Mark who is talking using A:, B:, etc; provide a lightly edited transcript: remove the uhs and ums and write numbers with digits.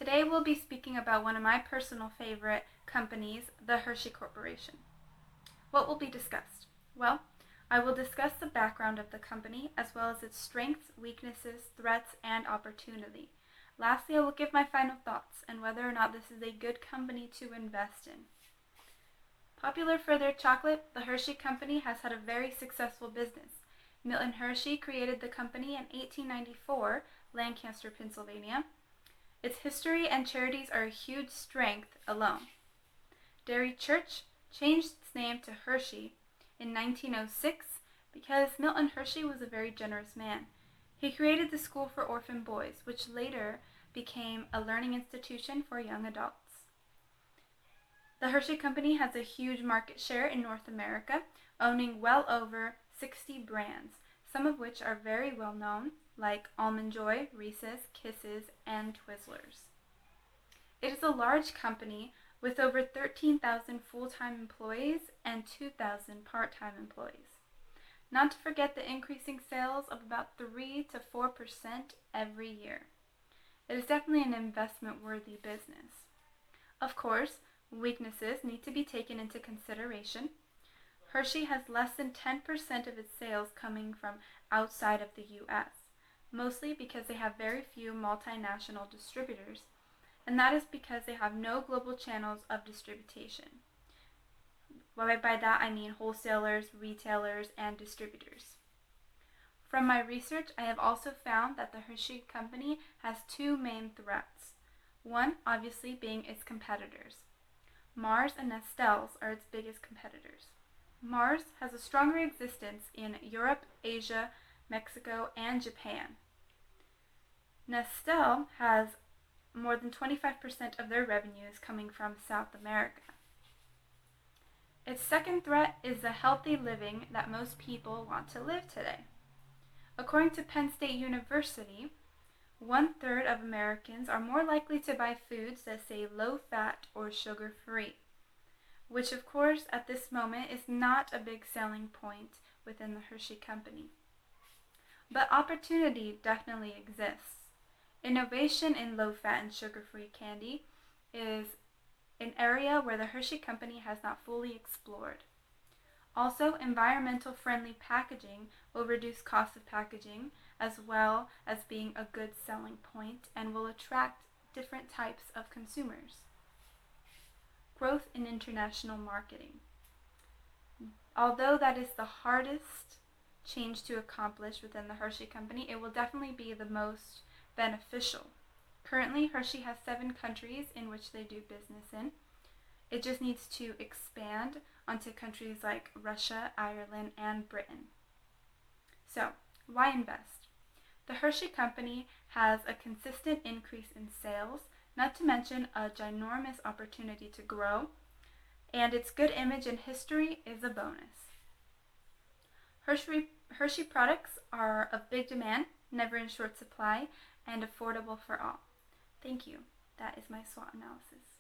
A: Today we'll be speaking about one of my personal favorite companies, the Hershey Corporation. What will be discussed? Well, I will discuss the background of the company as well as its strengths, weaknesses, threats, and opportunity. Lastly, I will give my final thoughts and whether or not this is a good company to invest in. Popular for their chocolate, the Hershey Company has had a very successful business. Milton Hershey created the company in 1894, Lancaster, Pennsylvania. Its history and charities are a huge strength alone. Dairy Church changed its name to Hershey in 1906 because Milton Hershey was a very generous man. He created the school for orphan boys, which later became a learning institution for young adults. The Hershey Company has a huge market share in North America, owning well over 60 brands, some of which are very well known, like Almond Joy, Reese's, Kisses, and Twizzlers. It is a large company with over 13,000 full-time employees and 2,000 part-time employees. Not to forget the increasing sales of about 3 to 4% every year. It is definitely an investment-worthy business. Of course, weaknesses need to be taken into consideration. Hershey has less than 10% of its sales coming from outside of the U.S., mostly because they have very few multinational distributors, and that is because they have no global channels of distribution. By that I mean wholesalers, retailers, and distributors. From my research, I have also found that the Hershey Company has two main threats. One, obviously, being its competitors. Mars and Nestle's are its biggest competitors. Mars has a stronger existence in Europe, Asia, Mexico, and Japan. Nestle has more than 25% of their revenues coming from South America. Its second threat is the healthy living that most people want to live today. According to Penn State University, 1/3 of Americans are more likely to buy foods that say low-fat or sugar-free, which of course at this moment is not a big selling point within the Hershey Company. But opportunity definitely exists. Innovation in low-fat and sugar-free candy is an area where the Hershey Company has not fully explored. Also, environmental friendly packaging will reduce cost of packaging as well as being a good selling point and will attract different types of consumers. Growth in international marketing. Although that is the hardest change to accomplish within the Hershey Company, it will definitely be the most beneficial. Currently, Hershey has 7 countries in which they do business in. It just needs to expand onto countries like Russia, Ireland, and Britain. So, why invest? The Hershey Company has a consistent increase in sales, not to mention a ginormous opportunity to grow, and its good image and history is a bonus. Hershey products are of big demand, never in short supply, and affordable for all. Thank you. That is my SWOT analysis.